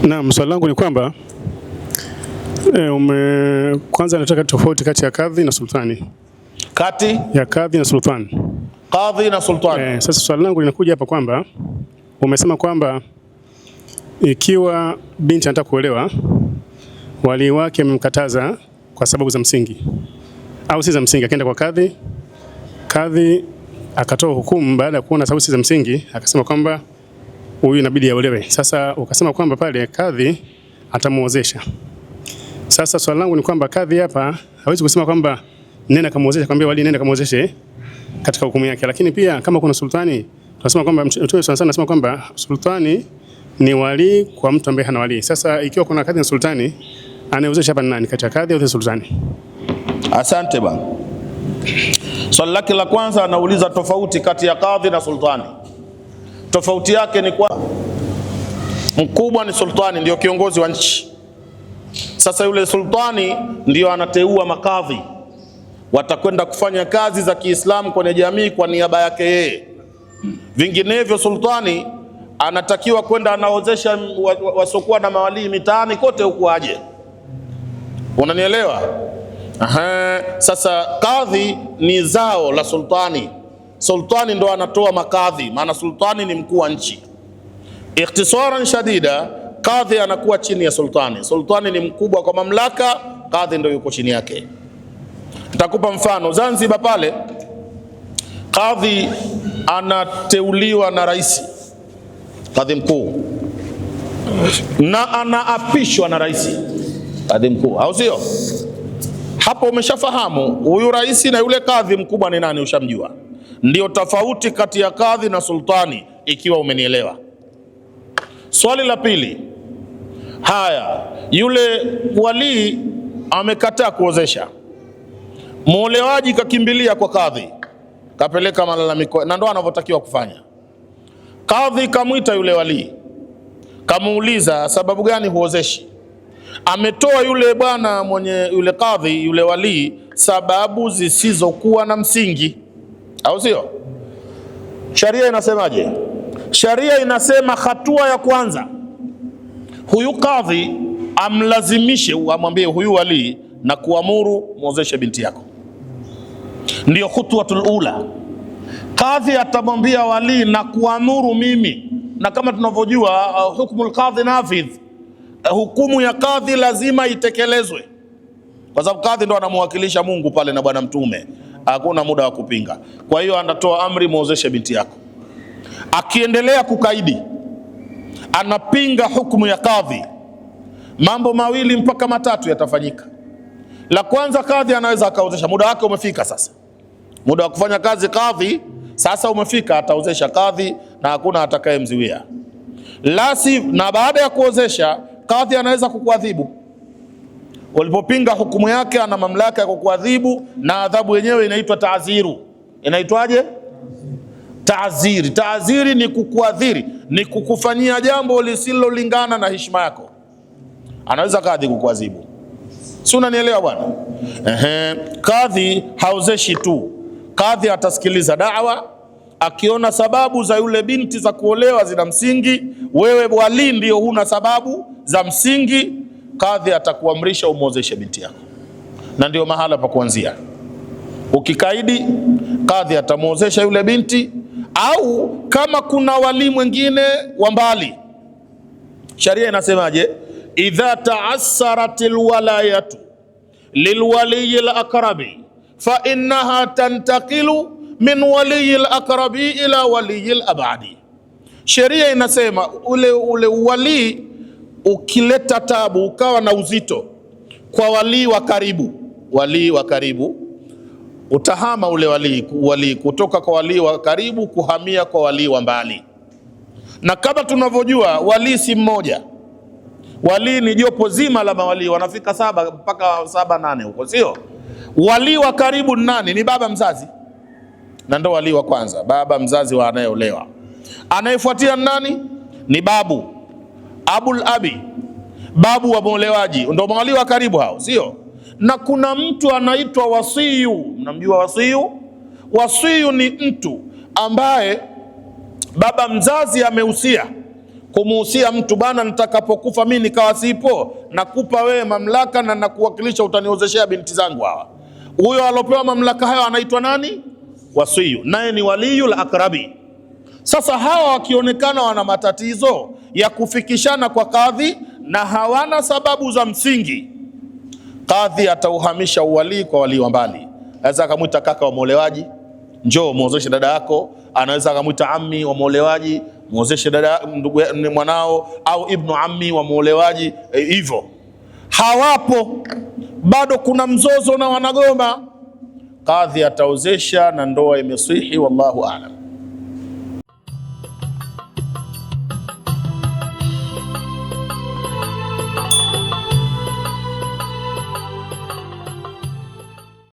Naam, swali langu ni kwamba kwanza nataka tofauti kati ya kadhi na sultani. Kati ya kadhi na sultani. Kadhi na sultani. Sasa swali langu linakuja hapa kwamba umesema kwamba ikiwa binti anataka kuolewa, wali wake amemkataza kwa sababu za msingi au si za msingi, akaenda kwa kadhi, kadhi akatoa hukumu baada ya kuona sababu si za msingi, akasema kwamba huyu inabidi aolewe. Sasa ukasema kwamba pale kadhi atamuozesha. Sasa swali langu ni kwamba kadhi hapa hawezi kusema kwamba nenda kamuozesha, kwambia wali nenda kamuozeshe katika hukumu yake. Lakini pia kama kuna sultani, tunasema kwamba Mtume sana anasema kwamba sultani ni wali kwa mtu ambaye hana wali. Sasa ikiwa kuna kadhi na sultani, anayeozesha hapa ni nani kati ya kadhi au sultani? Asante bwana. Swali lake la kwanza anauliza tofauti kati ya kadhi na sultani. Tofauti yake ni kwa mkubwa ni sultani, ndio kiongozi wa nchi. Sasa yule sultani ndio anateua makadhi, watakwenda kufanya kazi za Kiislamu kwenye jamii kwa niaba yake yeye. Vinginevyo sultani anatakiwa kwenda anaozesha wasokuwa na mawali mitaani kote huku aje. Unanielewa? Sasa kadhi ni zao la sultani. Sultani ndo anatoa makadhi, maana sultani ni mkuu wa nchi. Ikhtisaran shadida, kadhi anakuwa chini ya sultani. Sultani ni mkubwa kwa mamlaka, kadhi ndo yuko chini yake. Nitakupa mfano. Zanzibar pale kadhi anateuliwa na rais, kadhi mkuu, na anaapishwa na rais, kadhi mkuu, au sio? Hapo umeshafahamu huyu rais na yule kadhi mkubwa ni nani, ushamjua. Ndio tofauti kati ya kadhi na sultani, ikiwa umenielewa. Swali la pili, haya, yule wali amekataa kuozesha, muolewaji kakimbilia kwa kadhi, kapeleka malalamiko, na ndo anavyotakiwa kufanya. Kadhi kamwita yule wali, kamuuliza sababu gani huozeshi. Ametoa yule bwana mwenye yule kadhi, yule wali, sababu zisizokuwa na msingi, au sio? Sharia inasemaje? Sharia inasema hatua ya kwanza, huyu kadhi amlazimishe, amwambie huyu wali na kuamuru muozeshe binti yako. Ndio khutwatul ula. Kadhi atamwambia wali na kuamuru mimi, na kama tunavyojua hukmul kadhi nafidh, hukumu ya kadhi lazima itekelezwe, kwa sababu kadhi ndo anamwakilisha Mungu pale na bwana mtume, hakuna muda wa kupinga. Kwa hiyo anatoa amri, muozeshe binti yako. Akiendelea kukaidi, anapinga hukumu ya kadhi, mambo mawili mpaka matatu yatafanyika. La kwanza, kadhi anaweza akaozesha, muda wake umefika sasa, muda wa kufanya kazi kadhi sasa umefika, ataozesha kadhi na hakuna atakayemziwia. Lasi, na baada ya kuozesha kadhi anaweza kukuadhibu. Walipopinga hukumu yake, ana mamlaka ya kukuadhibu, na adhabu yenyewe inaitwa ta'ziru. Inaitwaje? Ta'ziri. Ta'ziri ni kukuadhiri, ni kukufanyia jambo lisilolingana na heshima yako. Anaweza kadhi kukuadhibu. Si unanielewa bwana? Kadhi haozeshi tu, kadhi atasikiliza da'wa. Akiona sababu za yule binti za kuolewa zina msingi, wewe wali ndio huna sababu za msingi, kadhi atakuamrisha umuozeshe binti yako, na ndio mahala pa kuanzia. Ukikaidi, kadhi atamuozesha yule binti, au kama kuna wali mwingine wa mbali. Sharia inasemaje? Idha ta'assaratil walayatu lilwaliyi al-aqrabi fa innaha tantaqilu min waliyi al-aqrabi ila waliyi al-abadi. Sheria inasema ule wali ukileta tabu, ukawa na uzito kwa wali wa karibu, utahama ule wali kutoka kwa wali wa karibu kuhamia kwa wali wa mbali. Na kama tunavyojua, wali si mmoja, wali ni jopo zima la mawali, wanafika 7 mpaka 7-8 huko, sio? Wali wa karibu nani? Ni baba mzazi, na ndo wali wa kwanza, baba mzazi wa anayeolewa. Anayefuatia nani? Ni babu, abul abi, babu wa muolewaji, ndo mawali wa karibu hao, sio? Na kuna mtu anaitwa wasiyu. Mnamjua wasiyu? Wasiyu ni mtu ambaye Baba mzazi amehusia kumuhusia mtu, bana, nitakapokufa mimi nikawa sipo, nakupa wewe mamlaka na nakuwakilisha, utaniozeshea binti zangu hawa. Huyo alopewa mamlaka hayo anaitwa nani? Wasiyu, naye ni waliyul akrabi. Sasa hawa wakionekana wana matatizo ya kufikishana kwa kadhi na hawana sababu za msingi, kadhi atauhamisha uwalii kwa walii wa mbali. Anaweza akamwita kaka wa muolewaji, njoo muozeshe dada yako. Anaweza akamwita ammi wa muolewaji, muozeshe dada ndugu mwanao, au ibnu ammi wa muolewaji. Hivyo hawapo, bado kuna mzozo na wanagoma, kadhi ataozesha na ndoa imeswihi. Wallahu a'lam.